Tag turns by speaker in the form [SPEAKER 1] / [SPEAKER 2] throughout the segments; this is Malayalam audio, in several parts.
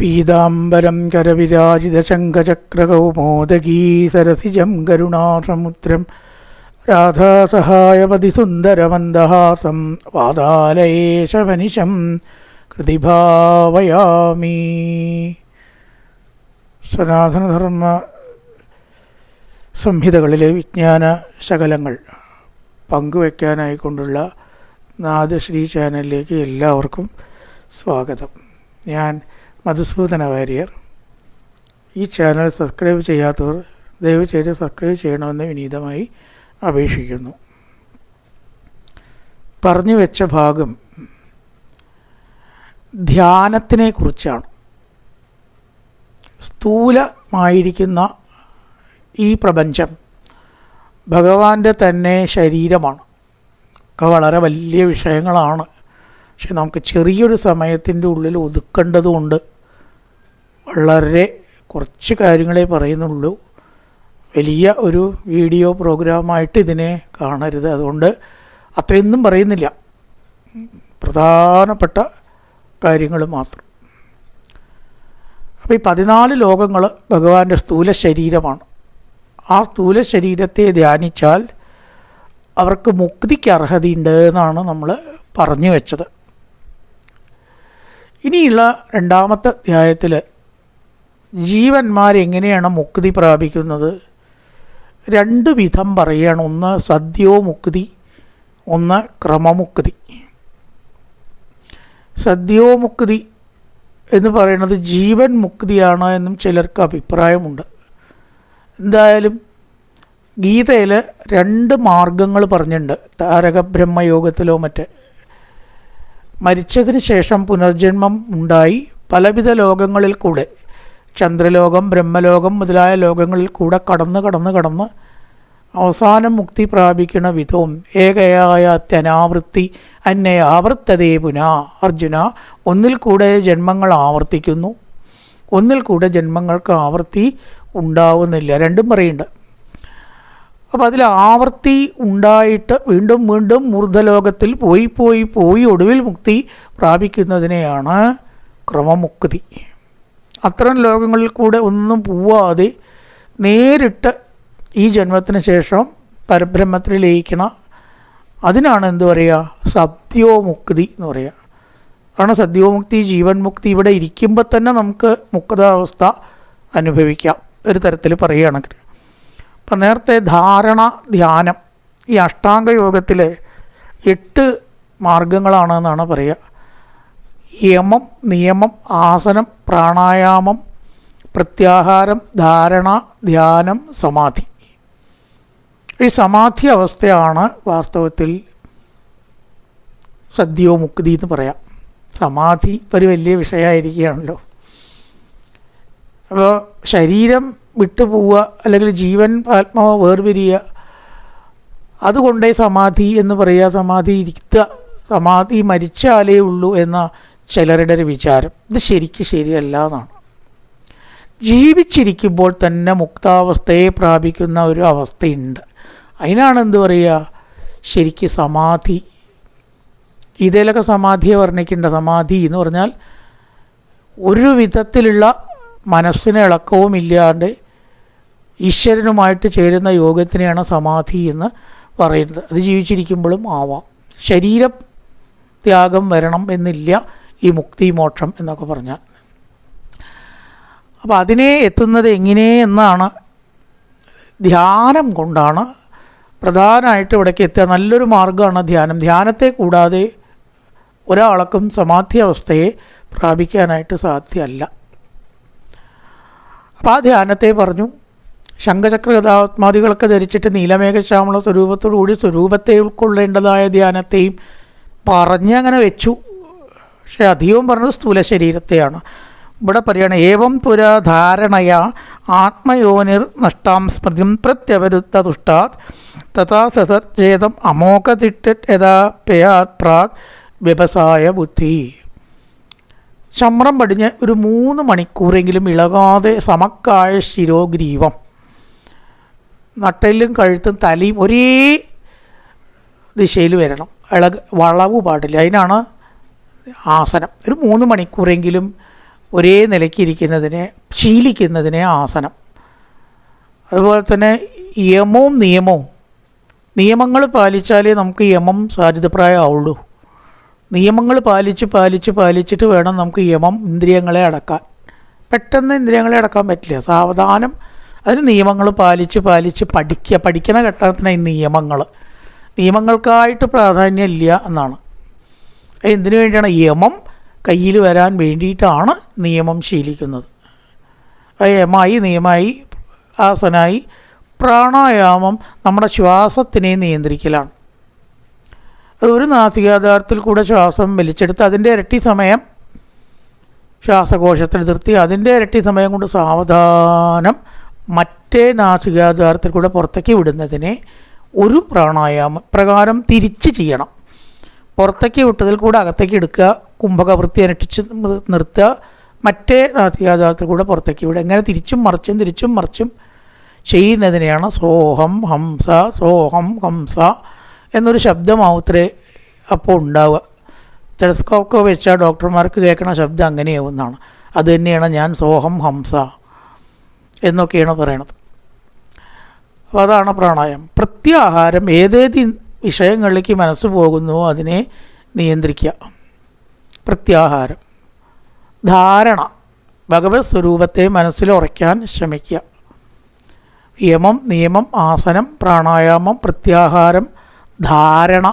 [SPEAKER 1] പീതാംബരം കരവിരാജിതശങ്കചക്രകൗമോദഗീ സരസിജം കരുണാസമുദ്രം രാധാസഹായമതിസുന്ദരമന്ദഹാസം വാതാലയേശമനിശം കൃതിഭാവയാമി. സനാതനധർമ്മ സംഹിതകളിലെ വിജ്ഞാന ശകലങ്ങൾ പങ്കുവയ്ക്കാനായിക്കൊണ്ടുള്ള നാദശ്രീ ചാനലിലേക്ക് എല്ലാവർക്കും സ്വാഗതം. ഞാൻ മധുസൂദന വാര്യർ. ഈ ചാനൽ സബ്സ്ക്രൈബ് ചെയ്യാത്തവർ ദയവ് ചെയ്ത് സബ്സ്ക്രൈബ് ചെയ്യണമെന്ന് വിനീതമായി അപേക്ഷിക്കുന്നു. പറഞ്ഞു വെച്ച ഭാഗം ധ്യാനത്തിനെ കുറിച്ചാണ്. സ്ഥൂലമായിരിക്കുന്ന ഈ പ്രപഞ്ചം ഭഗവാന്റെ തന്നെ ശരീരമാണ്. ഒക്കെ വളരെ വലിയ വിഷയങ്ങളാണ്. പക്ഷെ നമുക്ക് ചെറിയൊരു സമയത്തിൻ്റെ ഉള്ളിൽ ഒതുക്കേണ്ടതുകൊണ്ട് വളരെ കുറച്ച് കാര്യങ്ങളെ പറയുന്നുള്ളൂ. വലിയ ഒരു വീഡിയോ പ്രോഗ്രാമായിട്ട് ഇതിനെ കാണരുത്. അതുകൊണ്ട് അത്രയൊന്നും പറയുന്നില്ല, പ്രധാനപ്പെട്ട കാര്യങ്ങൾ മാത്രം. അപ്പോൾ ഈ 14 ലോകങ്ങൾ ഭഗവാന്റെ സ്ഥൂല ശരീരമാണ്. ആ സ്ഥൂല ശരീരത്തെ ധ്യാനിച്ചാൽ അവർക്ക് മുക്തിക്ക് അർഹതയുണ്ട് എന്നാണ് നമ്മൾ പറഞ്ഞു വെച്ചത്. ഇനിയുള്ള 2-ാമത്തെ അധ്യായത്തിൽ ജീവന്മാരെങ്ങനെയാണ് മുക്തി പ്രാപിക്കുന്നത് 2 വിധം പറയുകയാണ്. ഒന്ന് സദ്യോമുക്തി, ഒന്ന് ക്രമമുക്തി. സദ്യോമുക്തി എന്ന് പറയുന്നത് ജീവൻ മുക്തിയാണ് എന്നും ചിലർക്ക് അഭിപ്രായമുണ്ട്. എന്തായാലും ഗീതയിൽ 2 മാർഗങ്ങൾ പറഞ്ഞിട്ടുണ്ട്. താരകബ്രഹ്മയോഗത്തിലോ മറ്റേ മരിച്ചതിന് ശേഷം പുനർജന്മം ഉണ്ടായി പലവിധ ലോകങ്ങളിൽ കൂടെ, ചന്ദ്രലോകം, ബ്രഹ്മലോകം മുതലായ ലോകങ്ങളിൽ കൂടെ കടന്ന് അവസാനം മുക്തി പ്രാപിക്കുന്ന വിധവും ഏകയായ അത്യനാവൃത്തി അന്യയാവർത്തതേ പുന. അർജുന, ഒന്നിൽ കൂടെ ജന്മങ്ങൾ ആവർത്തിക്കുന്നു, ഒന്നിൽ കൂടെ ജന്മങ്ങൾക്ക് ആവർത്തി ഉണ്ടാവുന്നില്ല. 2ഉം പറയുന്നുണ്ട്. അപ്പോൾ അതിൽ ആവർത്തി ഉണ്ടായിട്ട് വീണ്ടും വീണ്ടും മൂർധലോകത്തിൽ പോയി ഒടുവിൽ മുക്തി പ്രാപിക്കുന്നതിനെയാണ് ക്രമമുക്തി. അത്തരം ലോകങ്ങളിൽ കൂടെ ഒന്നും പോവാതെ നേരിട്ട് ഈ ജന്മത്തിന് ശേഷം പരബ്രഹ്മത്തിൽ ലയിക്കണം. അതിനാണ് എന്തു പറയുക, സദ്യോമുക്തി എന്ന് പറയുക. കാരണം സദ്യോമുക്തി, ജീവൻ മുക്തി ഇവിടെ ഇരിക്കുമ്പോൾ തന്നെ നമുക്ക് മുക്താവസ്ഥ അനുഭവിക്കാം, ഒരു തരത്തിൽ പറയുകയാണെങ്കിൽ. അപ്പം നേരത്തെ ധാരണ, ധ്യാനം, ഈ അഷ്ടാംഗ യോഗത്തിൽ 8 മാർഗങ്ങളാണെന്നാണ് പറയുക. യമം, നിയമം, ആസനം, പ്രാണായാമം, പ്രത്യാഹാരം, ധാരണ, ധ്യാനം, സമാധി. ഈ സമാധി അവസ്ഥയാണ് വാസ്തവത്തിൽ സദ്യോമുക്തി എന്ന് പറയാം. സമാധി ഒരു വലിയ വിഷയമായിരിക്കുകയാണല്ലോ. അപ്പോൾ ശരീരം വിട്ടുപോവുക, അല്ലെങ്കിൽ ജീവൻ ആത്മാവ് വേർപിരിയുക, അതുകൊണ്ടേ സമാധി എന്ന് പറയുക. സമാധി ഇരുത്തുക, സമാധി മരിച്ചാലേ ഉള്ളൂ എന്ന ചിലരുടെ ഒരു വിചാരം. ഇത് ശരിയല്ല എന്നാണ്. ജീവിച്ചിരിക്കുമ്പോൾ തന്നെ മുക്താവസ്ഥയെ പ്രാപിക്കുന്ന ഒരു അവസ്ഥയുണ്ട്. അതിനാണ് എന്ത് പറയുക, ശരിക്ക് സമാധി. ഇതിലൊക്കെ സമാധിയെ വർണ്ണിക്കേണ്ട. സമാധി എന്ന് പറഞ്ഞാൽ ഒരു വിധത്തിലുള്ള മനസ്സിന് ഇളക്കവും ഇല്ലാണ്ട് ഈശ്വരനുമായിട്ട് ചേരുന്ന യോഗത്തിനെയാണ് സമാധി എന്ന് പറയുന്നത്. അത് ജീവിച്ചിരിക്കുമ്പോഴും ആവാം. ശരീരം ത്യാഗം വരണം എന്നില്ല ഈ മുക്തി മോക്ഷം എന്നൊക്കെ പറഞ്ഞാൽ. അപ്പോൾ അതിനെ എത്തുന്നത് എങ്ങനെ എന്നാണ്, ധ്യാനം കൊണ്ടാണ് പ്രധാനമായിട്ട് ഇവിടേക്ക് എത്തുക. നല്ലൊരു മാർഗ്ഗമാണ് ധ്യാനം. ധ്യാനത്തെ കൂടാതെ ഒരാൾക്കും സമാധി അവസ്ഥയെ പ്രാപിക്കാനായിട്ട് സാധ്യമല്ല. അപ്പോൾ ആ ധ്യാനത്തെ പറഞ്ഞു. ശംഖചക്രഗദാത്മാദികളൊക്കെ ധരിച്ചിട്ട് നീലമേഘശ്യാമള സ്വരൂപത്തോടുകൂടി സ്വരൂപത്തെ ഉൾക്കൊള്ളേണ്ടതായ ധ്യാനത്തെയും പറഞ്ഞങ്ങനെ വെച്ചു. പക്ഷേ അധികവും പറഞ്ഞത് സ്ഥൂല ശരീരത്തെയാണ്. ഇവിടെ പറയുകയാണ്, ഏവം പുരാധാരണയ ആത്മയോനിർ നഷ്ടാം സ്മൃതിം പ്രത്യവരുത്ത തുഷ്ടാത് തഥാ സസർജേതം അമോഘതിഷ്ഠത് യഥാ പേയാത് പ്രാഗ് വ്യവസായ ബുദ്ധി. ചമ്രം പടിഞ്ഞ് ഒരു 3 മണിക്കൂറെങ്കിലും ഇളകാതെ സമക്കായ ശിരോഗ്രീവം, നട്ടലും കഴുത്തും തലയും ഒരേ ദിശയിൽ വരണം. വളവ് പാടില്ല. അതിനാണ് ആസനം. ഒരു 3 മണിക്കൂറെങ്കിലും ഒരേ നിലയ്ക്ക് ഇരിക്കുന്നതിനെ ശീലിക്കുന്നതിനെ ആസനം. അതുപോലെ തന്നെ യമവും നിയമവും. നിയമങ്ങൾ പാലിച്ചാലേ നമുക്ക് യമം സാധിതപ്രായമാവുള്ളൂ. നിയമങ്ങൾ പാലിച്ചിട്ട് വേണം നമുക്ക് യമം ഇന്ദ്രിയങ്ങളെ അടക്കാൻ. പെട്ടെന്ന് ഇന്ദ്രിയങ്ങളെ അടക്കാൻ പറ്റില്ല. സാവധാനം അതിന് നിയമങ്ങൾ പാലിച്ച് പഠിക്കണ ഘട്ടത്തിനായി നിയമങ്ങൾക്കായിട്ട് പ്രാധാന്യം ഇല്ല എന്നാണ്. എന്തിനു വേണ്ടിയാണ്? യമം കയ്യിൽ വരാൻ വേണ്ടിയിട്ടാണ് നിയമം ശീലിക്കുന്നത്. യമായി, നിയമായി, ആസനായി. പ്രാണായാമം നമ്മുടെ ശ്വാസത്തിനെ നിയന്ത്രിക്കലാണ്. അതൊരു നാസികാദ്വാരത്തിൽ കൂടെ ശ്വാസം വലിച്ചെടുത്ത് അതിൻ്റെ ഇരട്ടി സമയം ശ്വാസകോശത്തിൽ നിർത്തി അതിൻ്റെ ഇരട്ടി സമയം കൊണ്ട് സാവധാനം മറ്റേ നാസികാദ്വാരത്തിൽ കൂടെ പുറത്തേക്ക് വിടുന്നതിനെ ഒരു പ്രാണായാമം പ്രകാരം തിരിച്ച് ചെയ്യണം. പുറത്തേക്ക് വിട്ടതിൽ കൂടെ അകത്തേക്ക് എടുക്കുക, കുംഭകവൃത്തി അനുഷ്ഠിച്ച് നിർത്തുക, മറ്റേ നാസികാദ്വാരത്തിൽ കൂടെ പുറത്തേക്ക് വിടുക. എങ്ങനെ തിരിച്ചും മറിച്ചും ചെയ്യുന്നതിനെയാണ് സോഹം ഹംസ എന്നൊരു ശബ്ദമാവത്രേ അപ്പോൾ ഉണ്ടാവുക. ടെലസ്കോപ്പ് വെച്ചാൽ ഡോക്ടർമാർക്ക് കേൾക്കുന്ന ശബ്ദം അങ്ങനെയാവുന്നതാണ്. അത് തന്നെയാണ് ഞാൻ സോഹം ഹംസ എന്നൊക്കെയാണ് പറയണത്. അപ്പോൾ അതാണ് പ്രാണായാമം. പ്രത്യാഹാരം. ഏതേത് വിഷയങ്ങളിലേക്ക് മനസ്സ് പോകുന്നുവോ അതിനെ നിയന്ത്രിക്കുക. പ്രത്യാഹാരം. ധാരണ. ഭഗവത് സ്വരൂപത്തെ മനസ്സിൽ ഉറയ്ക്കാൻ ശ്രമിക്കുക. യമം, നിയമം, ആസനം, പ്രാണായാമം, പ്രത്യാഹാരം, ധാരണ.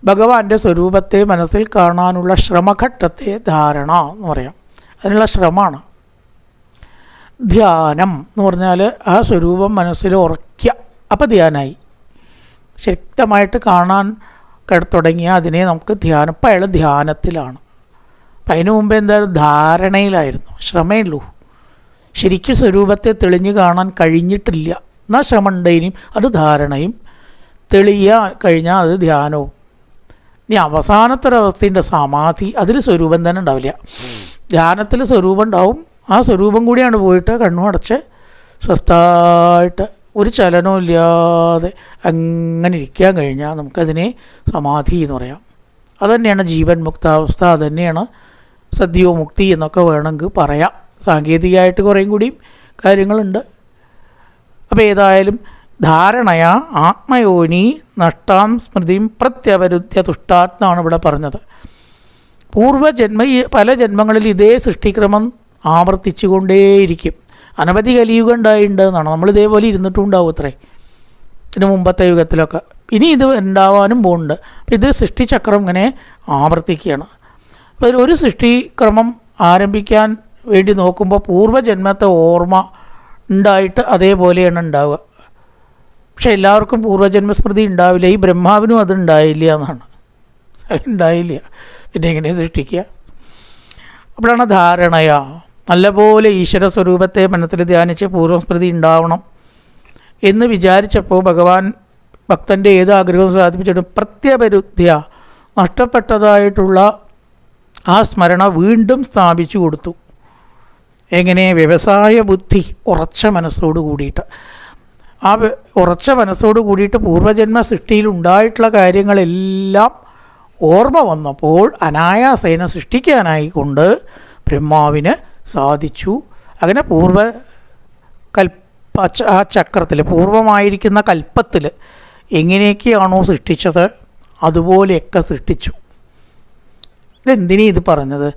[SPEAKER 1] ഭഗവാന്റെ സ്വരൂപത്തെ മനസ്സിൽ കാണാനുള്ള ശ്രമഘട്ടത്തെ ധാരണ എന്ന് പറയാം. അതിനുള്ള ശ്രമമാണ്. ധ്യാനം എന്ന് പറഞ്ഞാൽ ആ സ്വരൂപം മനസ്സിൽ ഉറയ്ക്കുക. അപ്പോൾ ധ്യാനമായി. ശക്തമായിട്ട് കാണാൻ തുടങ്ങിയാൽ അതിനെ നമുക്ക് ധ്യാനം. അപ്പം അയാൾ ധ്യാനത്തിലാണ്. അപ്പം അതിനു മുമ്പ് എന്തായാലും ധാരണയിലായിരുന്നു. ശ്രമയുള്ളൂ. ശരിക്കും സ്വരൂപത്തെ തെളിഞ്ഞു കാണാൻ കഴിഞ്ഞിട്ടില്ല. എന്നാൽ ശ്രമം ഉണ്ടെങ്കിലും അത് ധാരണയും. തെളിയാൻ കഴിഞ്ഞാൽ അത് ധ്യാനവും. ഇനി അവസാനത്തൊരവസ്ഥയുണ്ട് സമാധി. അതിൽ സ്വരൂപം തന്നെ ഉണ്ടാവില്ല. ധ്യാനത്തിൽ സ്വരൂപം ഉണ്ടാവും. ആ സ്വരൂപം കൂടിയാണ് പോയിട്ട് കണ്ണു അടച്ച് സ്വസ്ഥമായിട്ട് ഒരു ചലനവും ഇല്ലാതെ അങ്ങനെ ഇരിക്കാൻ കഴിഞ്ഞാൽ നമുക്കതിനെ സമാധി എന്ന് പറയാം. അതുതന്നെയാണ് ജീവൻ മുക്താവസ്ഥ. അതുതന്നെയാണ് സദ്യോമുക്തി എന്നൊക്കെ വേണമെങ്കിൽ പറയാം. സാങ്കേതികമായിട്ട് കുറേയും കൂടിയും കാര്യങ്ങളുണ്ട്. അപ്പോൾ ഏതായാലും ധാരണയാ ആത്മയോനി നഷ്ടാം സ്മൃതിയും പ്രത്യവരുദ്ധ്യ തുഷ്ടാത്മാണ് ഇവിടെ പറഞ്ഞത്. പൂർവ്വജന്മ പല ജന്മങ്ങളിൽ ഇതേ സൃഷ്ടിക്രമം ആവർത്തിച്ചു കൊണ്ടേയിരിക്കും. അനവധി കലിയുഗം ഉണ്ടായിട്ടുണ്ട് എന്നാണ്. നമ്മൾ ഇതേപോലെ ഇരുന്നിട്ടും ഉണ്ടാവും അത്രേ ഇതിന് മുമ്പത്തെ യുഗത്തിലൊക്കെ. ഇനി ഇത് ഉണ്ടാവാനും പോകുന്നുണ്ട്. അപ്പോൾ ഇത് സൃഷ്ടിചക്രം ഇങ്ങനെ ആവർത്തിക്കുകയാണ്. അപ്പോൾ ഒരു സൃഷ്ടിക്രമം ആരംഭിക്കാൻ വേണ്ടി നോക്കുമ്പോൾ പൂർവ്വജന്മത്തെ ഓർമ്മ ഉണ്ടായിട്ട് അതേപോലെയാണ് ഉണ്ടാവുക. പക്ഷെ എല്ലാവർക്കും പൂർവ്വജന്മസ്മൃതി ഉണ്ടാവില്ല. ഈ ബ്രഹ്മാവിനും അത് ഉണ്ടായില്ല എന്നാണ്. ഉണ്ടായില്ല, പിന്നെ എങ്ങനെ സൃഷ്ടിക്കുക? അപ്പോഴാണ് ധാരണയാ. നല്ലപോലെ ഈശ്വര സ്വരൂപത്തെ മനസ്സിൽ ധ്യാനിച്ച് പൂർവ്വസ്മൃതി ഉണ്ടാവണം എന്ന് വിചാരിച്ചപ്പോൾ ഭഗവാൻ ഭക്തൻ്റെ ഏത് ആഗ്രഹവും സാധിപ്പിച്ചിട്ടും പ്രത്യപരുദ്ധ്യ നഷ്ടപ്പെട്ടതായിട്ടുള്ള ആ സ്മരണ വീണ്ടും സ്ഥാപിച്ചു കൊടുത്തു. എങ്ങനെ? വ്യവസായ ബുദ്ധി, ഉറച്ച മനസ്സോട് കൂടിയിട്ട്. ആ ഉറച്ച മനസ്സോട് കൂടിയിട്ട് പൂർവ്വജന്മ സൃഷ്ടിയിൽ ഉണ്ടായിട്ടുള്ള കാര്യങ്ങളെല്ലാം ഓർമ്മ വന്നപ്പോൾ അനായാസേന സൃഷ്ടിക്കാനായിക്കൊണ്ട് ബ്രഹ്മാവിന് സാധിച്ചു. അങ്ങനെ ആ ചക്രത്തിൽ പൂർവമായിരിക്കുന്ന കൽപ്പത്തിൽ എങ്ങനെയൊക്കെയാണോ സൃഷ്ടിച്ചത് അതുപോലെയൊക്കെ സൃഷ്ടിച്ചു. ഇതെന്തിനാ ഇത് പറഞ്ഞത്?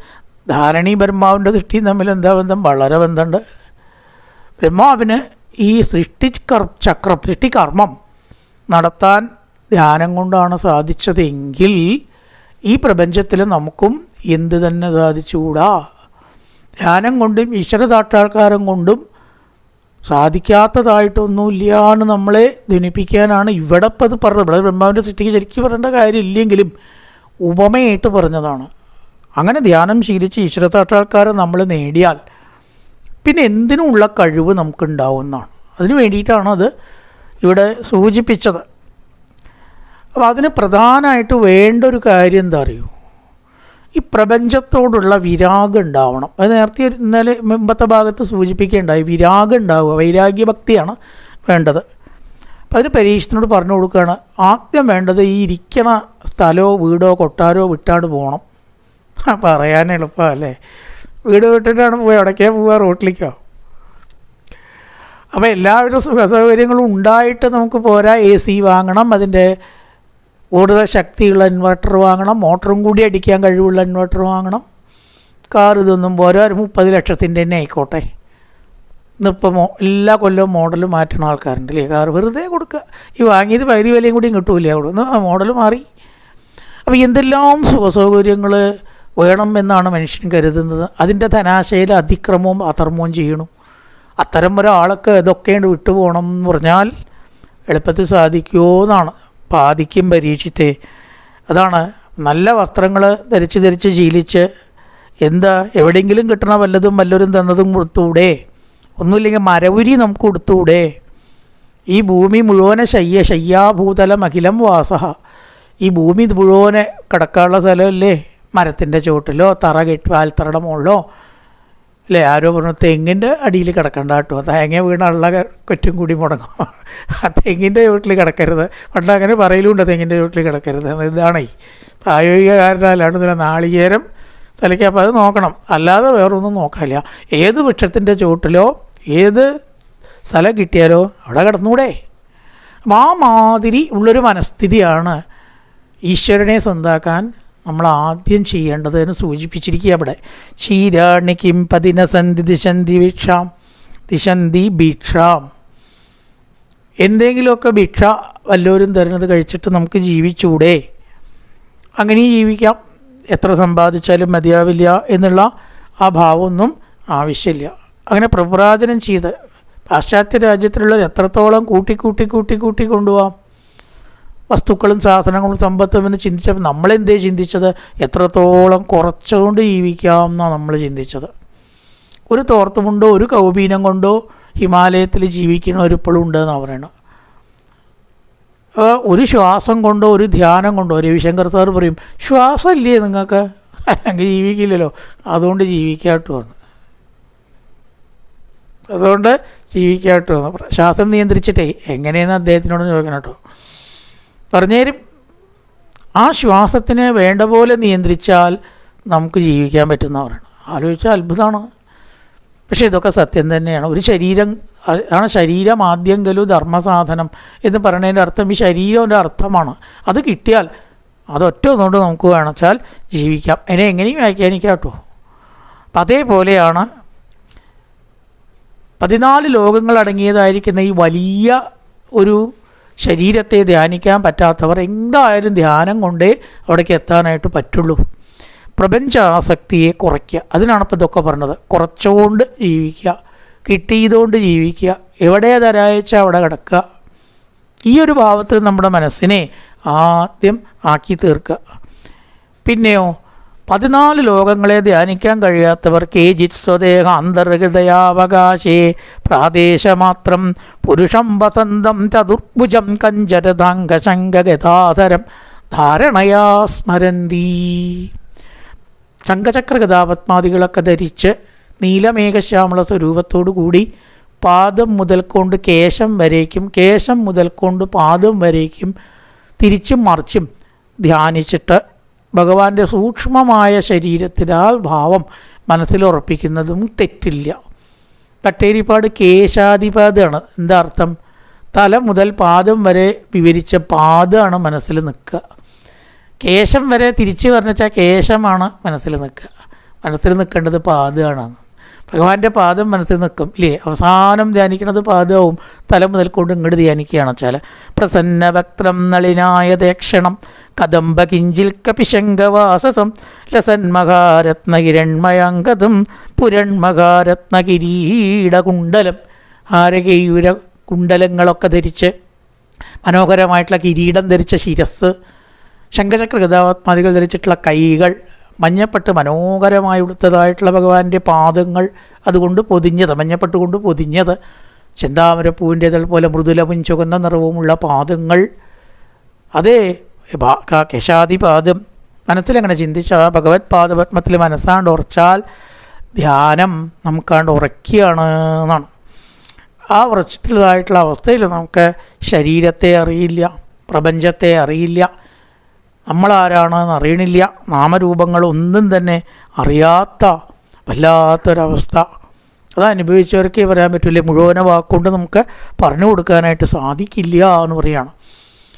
[SPEAKER 1] ധാരണി ബ്രഹ്മാവിൻ്റെ സൃഷ്ടിയും തമ്മിൽ എന്താ ബന്ധം? വളരെ ബന്ധമുണ്ട്. ബ്രഹ്മാവിന് ഈ സൃഷ്ടികർമ്മം നടത്താൻ ധ്യാനം കൊണ്ടാണ് സാധിച്ചതെങ്കിൽ ഈ പ്രപഞ്ചത്തിൽ നമുക്കും എന്ത് തന്നെ സാധിച്ചുകൂടാ? ധ്യാനം കൊണ്ടും ഈശ്വര സാക്ഷാത്കാരം കൊണ്ടും സാധിക്കാത്തതായിട്ടൊന്നുമില്ല എന്ന് നമ്മളെ ധ്വനിപ്പിക്കാനാണ് ഇവിടെ ഇപ്പം അത് പറഞ്ഞത്. ഇവിടെ ബ്രഹ്മാവിൻ്റെ സൃഷ്ടിക്ക് ശരിക്കും പറയേണ്ട കാര്യമില്ലെങ്കിലും ഉപമയായിട്ട് പറഞ്ഞതാണ്. അങ്ങനെ ധ്യാനം ശീലിച്ച് ഈശ്വര സാക്ഷാത്കാരം നമ്മൾ നേടിയാൽ പിന്നെ എന്തിനുമുള്ള കഴിവ് നമുക്കുണ്ടാവുന്നതാണ്. അതിനു വേണ്ടിയിട്ടാണ് അത് ഇവിടെ സൂചിപ്പിച്ചത്. അപ്പോൾ അതിന് പ്രധാനമായിട്ട് വേണ്ട ഒരു കാര്യം എന്താ അറിയോ? ഈ പ്രപഞ്ചത്തോടുള്ള വിരാഗം ഉണ്ടാവണം. അത് നേരത്തെ ഇന്നലെ മുമ്പത്തെ ഭാഗത്ത് സൂചിപ്പിക്കുകയുണ്ടായി. വിരാഗം ഉണ്ടാവുക, വൈരാഗ്യഭക്തിയാണ് വേണ്ടത്. അപ്പം അതിന് പരീക്ഷത്തിനോട് പറഞ്ഞു കൊടുക്കുകയാണ്, ആദ്യം വേണ്ടത് ഈ ഇരിക്കണ സ്ഥലമോ വീടോ കൊട്ടാരോ വിട്ടാണ്ട് പോകണം. പറയാൻ എളുപ്പമല്ലേ. വീട് വിട്ടിട്ടാണ് പോയി, എവിടേക്കാ പോവുക? റോട്ടിലേക്കോ? അപ്പോൾ എല്ലാവിധ സുഖസൗകര്യങ്ങളും ഉണ്ടായിട്ട് നമുക്ക് പോരാ. AC വാങ്ങണം, അതിൻ്റെ കൂടുതൽ ശക്തിയുള്ള ഇൻവെർട്ടർ വാങ്ങണം, മോട്ടറും കൂടി അടിക്കാൻ കഴിവുള്ള ഇൻവെർട്ടർ വാങ്ങണം. കാർ ഇതൊന്നും പോരാ, ഒരു 30 ലക്ഷത്തിൻ്റെ തന്നെ ആയിക്കോട്ടെ. ഇന്നിപ്പോൾ എല്ലാ കൊല്ലവും മോഡൽ മാറ്റുന്ന ആൾക്കാരുണ്ടല്ലേ. കാർ വെറുതെ കൊടുക്കുക, ഈ വാങ്ങിയത് പകുതി വിലയും കൂടിയും കിട്ടൂല, അവിടെ നിന്ന് മോഡൽ മാറി. അപ്പോൾ എന്തെല്ലാം സുഖസൗകര്യങ്ങൾ വേണം എന്നാണ് മനുഷ്യൻ കരുതുന്നത്. അതിൻ്റെ ധനാശയിൽ അതിക്രമവും അധർമ്മവും ചെയ്യണം. അത്തരം ഒരാൾക്ക് ഇതൊക്കെയാണ് വിട്ടുപോകണം എന്ന് പറഞ്ഞാൽ എളുപ്പത്തിൽ സാധിക്കുമോ എന്നാണ്. പാതിക്കും പരീക്ഷിത്തേ. അതാണ് നല്ല വസ്ത്രങ്ങൾ ധരിച്ച് ശീലിച്ച് എന്താ എവിടെയെങ്കിലും കിട്ടണ വല്ലതും വല്ലവരും തന്നതും കൊടുത്തൂടെ? ഒന്നുമില്ലെങ്കിൽ മരവുരി നമുക്ക് കൊടുത്തൂടെ? ഈ ഭൂമി മുഴുവനെ ശയ്യാഭൂതലം അഖിലം വാസഹ. ഈ ഭൂമി മുഴുവനെ കിടക്കാനുള്ള സ്ഥലമല്ലേ? മരത്തിൻ്റെ ചുവട്ടിലോ വാൽത്തറയുടെ മുകളിലോ അല്ലേ? ആരോ പറഞ്ഞു തെങ്ങിൻ്റെ അടിയിൽ കിടക്കണ്ട കേട്ടോ, തേങ്ങ വീണുള്ള കൊറ്റും കൂടി മുടങ്ങും. ആ തെങ്ങിൻ്റെ ചുവട്ടിൽ കിടക്കരുത്. പണ്ട് അങ്ങനെ പറയലുണ്ട്, തെങ്ങിൻ്റെ ചുവട്ടിൽ കിടക്കരുത്. ഇതാണേ പ്രായോഗിക കാരണമല്ലാണ്ട് ഇതിലെ നാളികേരം തലയ്ക്ക്. അപ്പോൾ അത് നോക്കണം, അല്ലാതെ വേറൊന്നും നോക്കാനില്ല. ഏത് വൃക്ഷത്തിൻ്റെ ചുവട്ടിലോ ഏത് സ്ഥലം കിട്ടിയാലോ അവിടെ കിടന്നൂടെ? ആ മാതിരി ഉള്ളൊരു മനസ്ഥിതിയാണ് ഈശ്വരനെ സ്വന്താക്കാൻ നമ്മൾ ആദ്യം ചെയ്യേണ്ടത് എന്ന് സൂചിപ്പിച്ചിരിക്കുക അവിടെ. ക്ഷീരാണി കിം പതിനസന്ധി ദിശന്തി ഭിക്ഷാം. എന്തെങ്കിലുമൊക്കെ ഭിക്ഷ വല്ലവരും തരുന്നത് കഴിച്ചിട്ട് നമുക്ക് ജീവിച്ചൂടെ? അങ്ങനെ ജീവിക്കാം. എത്ര സമ്പാദിച്ചാലും മതിയാവില്ല എന്നുള്ള ആ ഭാവമൊന്നും ആവശ്യമില്ല. അങ്ങനെ പ്രവ്രാജനം ചെയ്ത് പാശ്ചാത്യ രാജ്യത്തിലുള്ള എത്രത്തോളം കൂട്ടി കൊണ്ടുപോകാം വസ്തുക്കളും സാധനങ്ങളും സമ്പത്തും എന്ന് ചിന്തിച്ചപ്പോൾ നമ്മളെന്തേ ചിന്തിച്ചത്? എത്രത്തോളം കുറച്ചുകൊണ്ട് ജീവിക്കാം എന്നാണ് നമ്മൾ ചിന്തിച്ചത്. ഒരു തോർത്തുമുണ്ടോ ഒരു കൗപീനം കൊണ്ടോ ഹിമാലയത്തിൽ ജീവിക്കുന്നവരിപ്പോഴും ഉണ്ടെന്നാണ് പറയുന്നത്. ഒരു ശ്വാസം കൊണ്ടോ ഒരു ധ്യാനം കൊണ്ടോ, രവിശങ്കർ സാർ പറയും ശ്വാസം ഇല്ലേ നിങ്ങൾക്ക്, അല്ലെങ്കിൽ ജീവിക്കില്ലല്ലോ, അതുകൊണ്ട് ജീവിക്കാട്ട് വന്നു, അതുകൊണ്ട് ജീവിക്കാട്ട് വന്നു. ശ്വാസം നിയന്ത്രിച്ചിട്ടേ എങ്ങനെയെന്ന് അദ്ദേഹത്തിനോട് ചോദിക്കണം കേട്ടോ, പറഞ്ഞുതരും. ആ ശ്വാസത്തിനെ വേണ്ട പോലെ നിയന്ത്രിച്ചാൽ നമുക്ക് ജീവിക്കാൻ പറ്റുന്നവരാണ്. ആലോചിച്ചാൽ അത്ഭുതമാണ്. പക്ഷേ ഇതൊക്കെ സത്യം തന്നെയാണ്. ഒരു ശരീരം ആണ്, ശരീരം ആദ്യങ്കലു ധർമ്മസാധനം എന്ന് പറയുന്നതിൻ്റെ അർത്ഥം ഈ ശരീരത്തിൻ്റെ അർത്ഥമാണ്. അത് കിട്ടിയാൽ അതൊറ്റ ഒന്നുകൊണ്ട് നമുക്ക് വേണമെച്ചാൽ ജീവിക്കാം. അതിനെ എങ്ങനെയും വ്യാഖ്യാനിക്കാം കേട്ടോ. അപ്പം അതേപോലെയാണ് 14 ലോകങ്ങൾ അടങ്ങിയതായിരിക്കുന്ന ഈ വലിയ ഒരു ശരീരത്തെ ധ്യാനിക്കാൻ പറ്റാത്തവർ എന്തായാലും ധ്യാനം കൊണ്ടേ അവിടേക്ക് എത്താനായിട്ട് പറ്റുള്ളൂ. പ്രപഞ്ചാസക്തിയെ കുറയ്ക്കുക, അതിനാണ് ഇപ്പോൾ ഇതൊക്കെ പറഞ്ഞത്. കുറച്ചുകൊണ്ട് ജീവിക്കുക, കിട്ടിയതുകൊണ്ട് ജീവിക്കുക, എവിടെ തരായച്ചാൽ അവിടെ കിടക്കുക. ഈ ഒരു ഭാവത്തിൽ നമ്മുടെ മനസ്സിനെ ആദ്യം ആക്കി തീർക്കുക. പിന്നെയോ 14 ലോകങ്ങളെ ധ്യാനിക്കാൻ കഴിയാത്തവർ കേചിത് സ്വദേഹ അന്തർഹൃദയാവകാശേ പ്രാദേശമാത്രം പുരുഷം വസന്തം ചതുർഭുജം കഞ്ചരതാംഗശങ്കഗതാധരം ധാരണയാ സ്മരന്തി. ശംഖചക്രഗതാപത്മാദികളൊക്കെ ധരിച്ച് നീലമേഘശ്യാമള സ്വരൂപത്തോടു കൂടി പാദം മുതൽ കൊണ്ട് കേശം വരേക്കും, കേശം മുതൽ കൊണ്ട് പാദം വരേക്കും തിരിച്ചും മറിച്ചും ധ്യാനിച്ചിട്ട് ഭഗവാന്റെ സൂക്ഷ്മമായ ശരീരത്തിൻ്റെ ആ ഭാവം മനസ്സിലുറപ്പിക്കുന്നതും തെറ്റില്ല. പട്ടേരിപ്പാട് കേശാദിപാദമാണ്. എന്താ അർത്ഥം? തല മുതൽ പാദം വരെ വിവരിച്ച പാദമാണ് മനസ്സിൽ നിൽക്കുക. കേശം വരെ തിരിച്ച് പറഞ്ഞാൽ കേശമാണ് മനസ്സിൽ നിൽക്കുക. മനസ്സിൽ നിൽക്കേണ്ടത് പാദമാണ്. ഭഗവാന്റെ പാദം മനസ്സിൽ നിൽക്കും ഇല്ലേ? അവസാനം ധ്യാനിക്കുന്നത് പാദവും തല മുതൽ കൊണ്ട് ഇങ്ങോട്ട് ധ്യാനിക്കുകയാണ് വെച്ചാൽ പ്രസന്ന വക്രം നളിനായ ദക്ഷണം കദംബ കിഞ്ചിൽ കപിശങ്കവാസസം ലസന്മഹാരത്നകിരൺമയാങ്കതം പുരൺമഹാരത്നകിരീടകുണ്ടലം. ഹാരകേയൂര കുണ്ടലങ്ങളൊക്കെ ധരിച്ച് മനോഹരമായിട്ടുള്ള കിരീടം ധരിച്ച ശിരസ്, ശംഖചക്ര ഗതാപത്മാദികൾ ധരിച്ചിട്ടുള്ള കൈകൾ, മഞ്ഞപ്പെട്ട് മനോഹരമായി ഉടുത്തതായിട്ടുള്ള ഭഗവാന്റെ പാദങ്ങൾ, അതുകൊണ്ട് പൊതിഞ്ഞത്, മഞ്ഞപ്പെട്ട് കൊണ്ട് പൊതിഞ്ഞത്, ചെന്താമരപ്പൂവിൻ്റേതൽ പോലെ മൃദുലവും ചുവന്ന നിറവുമുള്ള പാദങ്ങൾ, അതേ കേശാദിപാദം. മനസ്സിലങ്ങനെ ചിന്തിച്ച ഭഗവത് പാദപത്മത്തിൽ മനസ്സാണ്ട് ഉറച്ചാൽ ധ്യാനം നമുക്കാണ്ട് ഉറക്കുകയാണ് എന്നാണ്. ആ ഉറച്ചതായിട്ടുള്ള അവസ്ഥയിൽ നമുക്ക് ശരീരത്തെ അറിയില്ല, പ്രപഞ്ചത്തെ അറിയില്ല. നമ്മളാരാണെന്ന് അറിയണില്ല, നാമരൂപങ്ങളൊന്നും തന്നെ അറിയാത്ത വല്ലാത്തൊരവസ്ഥ. അത് അനുഭവിച്ചവർക്കേ പറയാൻ പറ്റില്ല, മുഴുവനെ വാക്കുകൊണ്ട് നമുക്ക് പറഞ്ഞു കൊടുക്കാനായിട്ട് സാധിക്കില്ല എന്ന് പറയുകയാണ്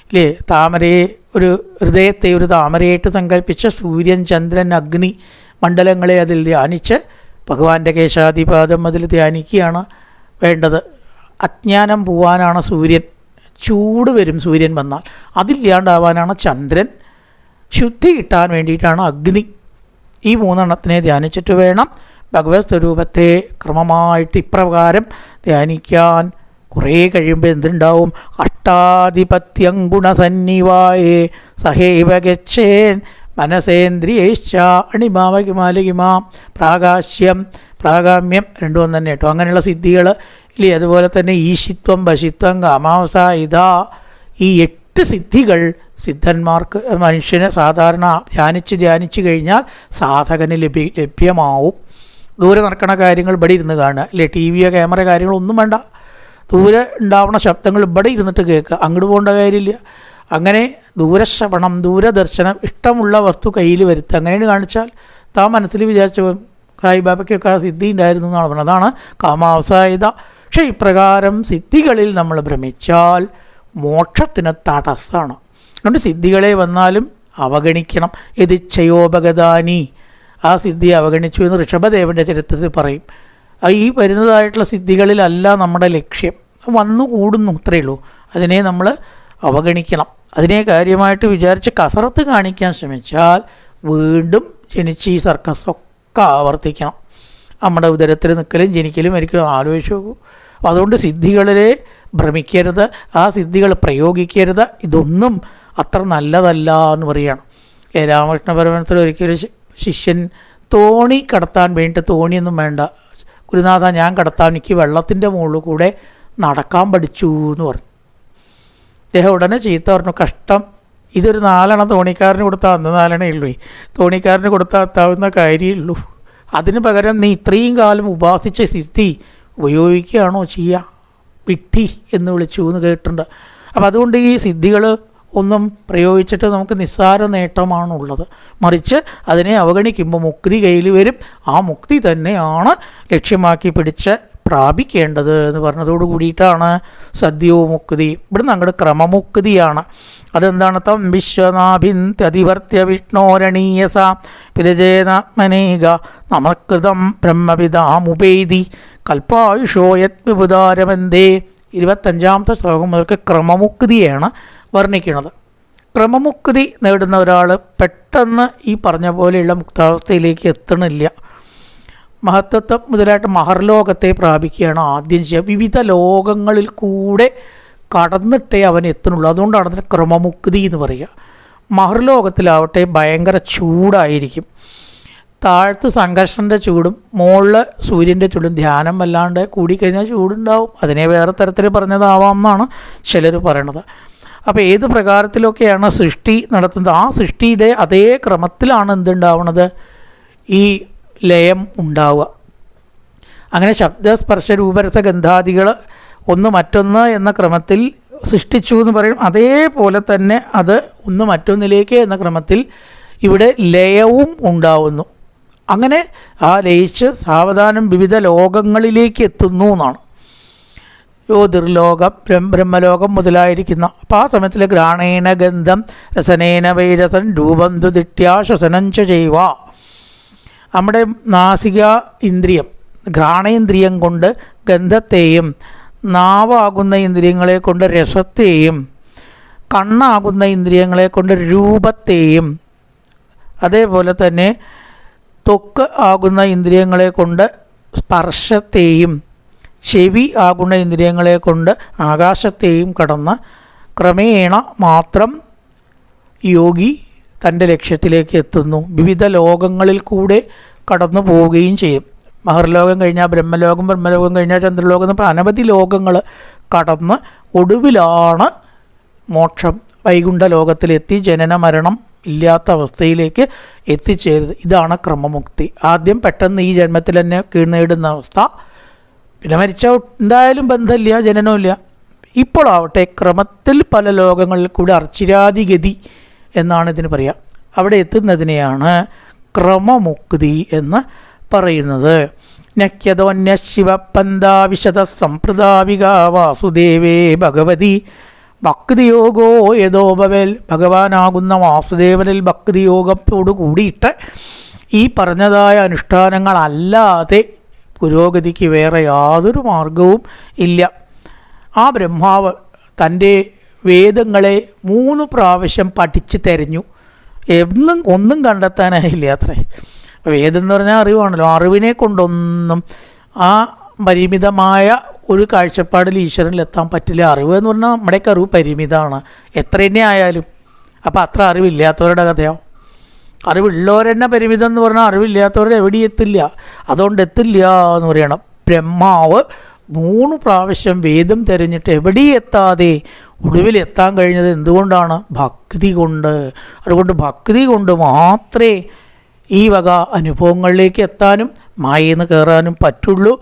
[SPEAKER 1] അല്ലേ. താമരയെ ഒരു ഹൃദയത്തെ ഒരു താമരയായിട്ട് സങ്കല്പിച്ച സൂര്യൻ, ചന്ദ്രൻ, അഗ്നി മണ്ഡലങ്ങളെ അതിൽ ധ്യാനിച്ച് ഭഗവാന്റെ കേശാദിപാദം അതിൽ ധ്യാനിക്കുകയാണ് വേണ്ടത്. അജ്ഞാനം പോവാനാണ് സൂര്യൻ, ചൂട് വരും സൂര്യൻ വന്നാൽ, അതില്ലാണ്ടാവാനാണ് ചന്ദ്രൻ, ശുദ്ധി കിട്ടാൻ വേണ്ടിയിട്ടാണ് അഗ്നി. ഈ മൂന്നെണ്ണത്തിനെ ധ്യാനിച്ചിട്ട് വേണം ഭഗവത് സ്വരൂപത്തെ ക്രമമായിട്ട് ഇപ്രകാരം ധ്യാനിക്കാൻ. കുറേ കഴിയുമ്പോൾ എന്തുണ്ടാവും? അഷ്ടാധിപത്യം ഗുണസന്നിവായേ സഹൈവ ഗച്ഛേൻ മനസേന്ദ്രിയൈശ്ച അണിമാവകിമാലകിമാ പ്രാകാശ്യം പ്രാഗാമ്യം രണ്ടും ഒന്ന് തന്നെ കേട്ടോ. അങ്ങനെയുള്ള സിദ്ധികൾ ഇല്ലേ. അതുപോലെ തന്നെ ഈശിത്വം, വശിത്വം, കാമാവസ, ഇതാ ഈ 8 സിദ്ധികൾ സിദ്ധന്മാർക്ക്, മനുഷ്യന് സാധാരണ ധ്യാനിച്ച് കഴിഞ്ഞാൽ സാധകന് ലഭ്യമാവും. ദൂരെ നടക്കണ കാര്യങ്ങൾ ഇവിടെ ഇരുന്ന് കാണുക അല്ലേ. ടി വിയോ ക്യാമറ കാര്യങ്ങളൊന്നും വേണ്ട, ദൂരെ ഉണ്ടാവുന്ന ശബ്ദങ്ങൾ ഇവിടെ ഇരുന്നിട്ട് കേൾക്കുക, അങ്ങോട്ട് പോകേണ്ട കാര്യമില്ല. അങ്ങനെ ദൂരശ്രവണം, ദൂരദർശനം, ഇഷ്ടമുള്ള വസ്തു കയ്യിൽ വരുത്തുക. അങ്ങനെയാണ് കാണിച്ചാൽ താൻ മനസ്സിൽ വിചാരിച്ച സായിബാബയ്ക്കൊക്കെ ആ സിദ്ധി ഉണ്ടായിരുന്നു എന്നാണ് പറഞ്ഞത്. അതാണ് കാമാവസായത. പക്ഷേ ഇപ്രകാരം സിദ്ധികളിൽ നമ്മൾ ഭ്രമിച്ചാൽ മോക്ഷത്തിന് തടസ്സമാണ്. അതുകൊണ്ട് സിദ്ധികളെ വന്നാലും അവഗണിക്കണം. യതിച്ഛയോപഗതാനി, ആ സിദ്ധി അവഗണിച്ചു എന്ന് ഋഷഭദേവൻ്റെ ചരിത്രത്തിൽ പറയും. ഈ വരുന്നതായിട്ടുള്ള സിദ്ധികളിലല്ല നമ്മുടെ ലക്ഷ്യം, വന്നു കൂടുന്നു അത്രയേ ഉള്ളൂ. അതിനെ നമ്മൾ അവഗണിക്കണം. അതിനെ കാര്യമായിട്ട് വിചാരിച്ച് കസറത്ത് കാണിക്കാൻ ശ്രമിച്ചാൽ വീണ്ടും ജനിച്ച് ഈ സർക്കസൊക്കെ ആവർത്തിക്കണം. നമ്മുടെ ഉദരത്തിൽ നിൽക്കലും ജനിക്കലും ഒരിക്കലും ആലോചിച്ച് നോക്കൂ. അപ്പോൾ അതുകൊണ്ട് സിദ്ധികളിലെ ഭ്രമിക്കരുത്, ആ സിദ്ധികൾ പ്രയോഗിക്കരുത്. ഇതൊന്നും അത്ര നല്ലതല്ല എന്ന് പറയുകയാണ്. രാമകൃഷ്ണ പരമഹംസർ ഒരിക്കലും ശിഷ്യൻ തോണി കടത്താൻ വേണ്ടിയിട്ട്, തോണിയൊന്നും വേണ്ട ഗുരുനാഥ, ഞാൻ കടത്താൻ, എനിക്ക് വെള്ളത്തിൻ്റെ മുകളിൽ കൂടെ നടക്കാൻ പഠിച്ചു എന്ന് പറഞ്ഞു. അദ്ദേഹം ഉടനെ ചീത്ത പറഞ്ഞു, കഷ്ടം, ഇതൊരു 4 തോണിക്കാരന് കൊടുത്താൽ അന്ന് 4 ഉള്ളൂ, തോണിക്കാരന് കൊടുത്താൽ എത്താവുന്ന കാര്യമുള്ളൂ. അതിന് പകരം നീ ഇത്രയും കാലം ഉപാസിച്ച സിദ്ധി ഉപയോഗിക്കുകയാണോ ചെയ്യുക? വിഡ്ഢി എന്ന് വിളിച്ചു എന്ന് കേട്ടിട്ടുണ്ട്. അപ്പോൾ അതുകൊണ്ട് ഈ സിദ്ധികൾ ഒന്നും പ്രയോഗിച്ചിട്ട് നമുക്ക് നിസ്സാര നേട്ടമാണുള്ളത്. മറിച്ച് അതിനെ അവഗണിക്കുമ്പോൾ മുക്തി കയ്യിൽ വരും. ആ മുക്തി തന്നെയാണ് ലക്ഷ്യമാക്കി പിടിച്ച് പ്രാപിക്കേണ്ടത് എന്ന് പറഞ്ഞതോട് കൂടിയിട്ടാണ് സദ്യോ മുക്തി. ഇവിടുന്ന് അങ്ങോട്ട് ക്രമമുക്തിയാണ്. അതെന്താണ്? തം വിശ്വനാഭിന്ത്യതിവർത്തിയ വിഷ്ണോരണീയസ പിരജേനാത്മനേക നമകൃതം ബ്രഹ്മവിദാമുപേതി കൽപ്പായുഷോ യത് വിപുതാരമന്തേ. 25ാമത്തെ ശ്ലോകം മുതൽക്ക് ക്രമമുക്തിയാണ് വർണ്ണിക്കുന്നത്. ക്രമമുക്തി നേടുന്ന ഒരാൾ പെട്ടെന്ന് ഈ പറഞ്ഞ പോലെയുള്ള മുക്താവസ്ഥയിലേക്ക് എത്തണില്ല. മഹത്വത്വം മുതലായിട്ട് മഹർലോകത്തെ പ്രാപിക്കുകയാണ് ആദ്യം ചെയ്യുക. വിവിധ ലോകങ്ങളിൽ കൂടെ കടന്നിട്ടേ അവൻ എത്തുന്നുള്ളൂ. അതുകൊണ്ടാണ് അതിന് ക്രമമുക്തി എന്ന് പറയുക. മഹർലോകത്തിലാവട്ടെ ഭയങ്കര ചൂടായിരിക്കും. താഴത്ത് സംഘർഷൻ്റെ ചൂടും മുകളിൽ സൂര്യൻ്റെ ചൂടും, ധ്യാനം വല്ലാണ്ട് കൂടിക്കഴിഞ്ഞാൽ ചൂടുണ്ടാവും. അതിനെ വേറെ തരത്തിൽ പറഞ്ഞതാവാം എന്നാണ് ചിലർ പറയണത്. അപ്പോൾ ഏത് പ്രകാരത്തിലൊക്കെയാണ് സൃഷ്ടി നടത്തുന്നത്, ആ സൃഷ്ടിയുടെ അതേ ക്രമത്തിലാണ് എന്തുണ്ടാവുന്നത്, ഈ ലയം ഉണ്ടാവുക. അങ്ങനെ ശബ്ദസ്പർശ രൂപരസ ഗന്ധാദികൾ ഒന്ന് മറ്റൊന്ന് എന്ന ക്രമത്തിൽ സൃഷ്ടിച്ചു എന്ന് പറയും. അതേപോലെ തന്നെ അത് ഒന്ന് മറ്റൊന്നിലേക്ക് എന്ന ക്രമത്തിൽ ഇവിടെ ലയവും ഉണ്ടാവുന്നു. അങ്ങനെ ആ ലയിച്ച് സാവധാനം വിവിധ ലോകങ്ങളിലേക്ക് എത്തുന്നു എന്നാണ്. ജ്യോതിർലോകം, ബ്രഹ്മലോകം മുതലായിരിക്കുന്ന. അപ്പോൾ ആ സമയത്തിൽ ഘ്രാണേന ഗന്ധം രസനേന വൈരസൻ രൂപം ദുദിട്യാ ശ്വസനം ചെയ്വ. നമ്മുടെ നാസിക ഇന്ദ്രിയം, ഘ്രാണേന്ദ്രിയം കൊണ്ട് ഗന്ധത്തെയും, നാവാകുന്ന ഇന്ദ്രിയങ്ങളെ കൊണ്ട് രസത്തെയും, കണ്ണാകുന്ന ഇന്ദ്രിയങ്ങളെ കൊണ്ട് രൂപത്തെയും, അതേപോലെ തന്നെ ത്വക്ക് ആകുന്ന ഇന്ദ്രിയങ്ങളെ കൊണ്ട് സ്പർശത്തെയും, ചെവി ആകുന്ന ഇന്ദ്രിയങ്ങളെ കൊണ്ട് ആകാശത്തെയും കടന്ന് ക്രമേണ മാത്രം യോഗി തൻ്റെ ലക്ഷ്യത്തിലേക്ക് എത്തുന്നു. വിവിധ ലോകങ്ങളിൽ കൂടെ കടന്നു പോവുകയും ചെയ്യും. മഹർലോകം കഴിഞ്ഞാൽ ബ്രഹ്മലോകം, ബ്രഹ്മലോകം കഴിഞ്ഞാൽ ചന്ദ്രലോകം എന്ന് അനവധി ലോകങ്ങൾ കടന്ന് ഒടുവിലാണ് മോക്ഷം, വൈകുണ്ഠ ലോകത്തിലെത്തി ജനന മരണം ഇല്ലാത്ത അവസ്ഥയിലേക്ക് എത്തിച്ചേരുന്നത്. ഇതാണ് ക്രമമുക്തി. ആദ്യം പെട്ടെന്ന് ഈ ജന്മത്തിൽ തന്നെ കീഴ്നേടുന്ന അവസ്ഥ, പിന്നെ മരിച്ചാൽ എന്തായാലും ബന്ധമില്ല, ജനനമില്ല. ഇപ്പോഴാവട്ടെ ക്രമത്തിൽ പല ലോകങ്ങളിൽ കൂടി അർച്ചിരാദിഗതി എന്നാണ് ഇതിന് പറയുക. അവിടെ എത്തുന്നതിനെയാണ് ക്രമമുക്തി എന്ന് പറയുന്നത്. നക്യതോന്യശിവപന്താവിശത സംപ്രദാവിക വാസുദേവേ ഭഗവതി ഭക്തിയോഗോ യഥോഭവൽ. ഭഗവാനാകുന്ന വാസുദേവനിൽ ഭക്തിയോഗത്തോടു കൂടിയിട്ട് ഈ പറഞ്ഞതായ അനുഷ്ഠാനങ്ങളല്ലാതെ പുരോഗതിക്ക് വേറെ യാതൊരു മാർഗവും ഇല്ല. ആ ബ്രഹ്മാവ് തൻ്റെ വേദങ്ങളെ 3 പ്രാവശ്യം പഠിച്ച് തെരഞ്ഞു. ഒന്നും കണ്ടെത്താനായില്ല അത്രേ. വേദം എന്ന് പറഞ്ഞാൽ അറിവാണല്ലോ. അറിവിനെ കൊണ്ടൊന്നും ആ പരിമിതമായ ഒരു കാഴ്ചപ്പാടിൽ ഈശ്വരനിലെത്താൻ പറ്റില്ല. അറിവ് എന്ന് പറഞ്ഞാൽ നമ്മുടെയൊക്കെ അറിവ് പരിമിതമാണ്, എത്ര തന്നെ ആയാലും. അപ്പോൾ അത്ര അറിവില്ലാത്തവരുടെ കഥയോ? അറിവുള്ളവരെന്നെ പരിമിതം എന്ന് പറഞ്ഞാൽ അറിവില്ലാത്തവരുടെ എവിടെയും എത്തില്ല. അതുകൊണ്ട് എത്തില്ല എന്ന് പറയണം. ബ്രഹ്മാവ് 3 പ്രാവശ്യം വേദം തിരഞ്ഞിട്ട് എവിടെയും എത്താതെ ഒടുവിലെത്താൻ കഴിഞ്ഞത് എന്തുകൊണ്ടാണ്? ഭക്തി കൊണ്ട്. അതുകൊണ്ട് ഭക്തി കൊണ്ട് മാത്രമേ ഈ വക അനുഭവങ്ങളിലേക്ക് എത്താനും മായന്ന് കയറാനും പറ്റുള്ളൂ.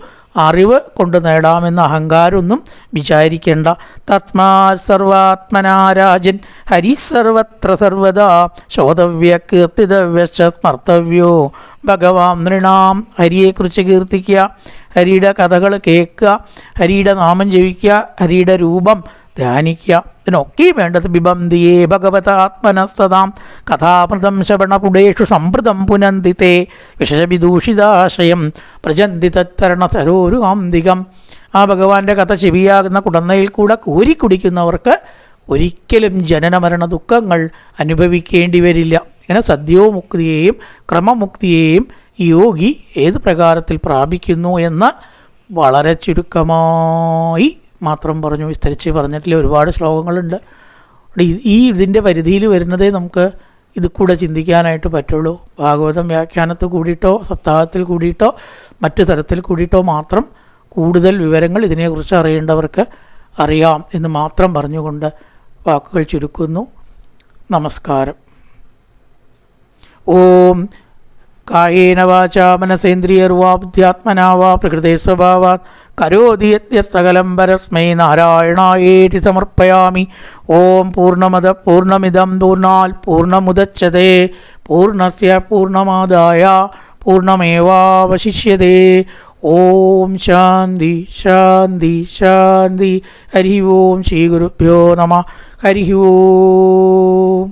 [SPEAKER 1] അറിവ് കൊണ്ട് നേടാമെന്ന അഹങ്കാരമൊന്നും വിചാരിക്കേണ്ട. തസ്മാത് സർവാത്മനാരാജൻ ഹരി സർവത്ര സർവദാ ശ്രോതവ്യ കീർത്തിതവ്യ സ്മർത്തവ്യോ ഭഗവാൻ നൃണാം. ഹരിയെക്കുറിച്ച് കീർത്തിക്കുക, ഹരിയുടെ കഥകൾ കേൾക്കുക, ഹരിയുടെ നാമം ജപിക്കുക, ഹരിയുടെ രൂപം ധ്യാനിക്കുക. ഇതിനൊക്കെ വേണ്ടത് ബിബന്തിയേ ഭഗവതാത്മനസ്തതാം കഥാമൃതം ശ്രവണപുടേഷു സംഭൃതം പുനന്തിത്തെ വിഷവിദൂഷിതാശയം പ്രജന്തി തത്തരണ സരോരുകാന്തികം. ആ ഭഗവാന്റെ കഥ ചെവിയാകുന്ന കുടന്നയിൽ കൂടെ കോരിക്കുടിക്കുന്നവർക്ക് ഒരിക്കലും ജനനമരണ ദുഃഖങ്ങൾ അനുഭവിക്കേണ്ടി വരില്ല. ഇങ്ങനെ സദ്യോമുക്തിയെയും ക്രമമുക്തിയെയും യോഗി ഏത് പ്രകാരത്തിൽ പ്രാപിക്കുന്നു എന്ന് വളരെ ചുരുക്കമായി മാത്രം പറഞ്ഞു. വിസ്തരിച്ച് പറഞ്ഞിട്ടില്ല, ഒരുപാട് ശ്ലോകങ്ങളുണ്ട്. ഇതിൻ്റെ പരിധിയിൽ വരുന്നതേ നമുക്ക് ഇത് കൂടെ ചിന്തിക്കാനായിട്ട് പറ്റുള്ളൂ. ഭാഗവതം വ്യാഖ്യാനത്തിൽ കൂടിയിട്ടോ സപ്താഹത്തിൽ കൂടിയിട്ടോ മറ്റു തരത്തിൽ കൂടിയിട്ടോ മാത്രം കൂടുതൽ വിവരങ്ങൾ ഇതിനെക്കുറിച്ച് അറിയേണ്ടവർക്ക് അറിയാം എന്ന് മാത്രം പറഞ്ഞുകൊണ്ട് വാക്കുകൾ ചുരുക്കുന്നു. നമസ്കാരം. ഓം കായേന വാചാ മനസേന്ദ്രിയർവാ ബുദ്ധ്യാത്മനാ വാ പ്രകൃതേ സ്വഭാവാത് കരോതി യത്സകലം പരസ്മൈ നാരായണായേതി സമർപ്പയാമി. ഓം പൂർണ്ണമദ പൂർണ്ണമിദം പൂർണ്ണാത് പൂർണ്ണമുദച്യതേ പൂർണ്ണസ്യ പൂർണ്ണമാദായ പൂർണ്ണമേവാവശിഷ്യതേ. ഓം ശാന്തി ശാന്തി ശാന്തി. ഹരി ഓം ശ്രീ ഗുരുഭ്യോ നമഃ. ഹരി ഓം.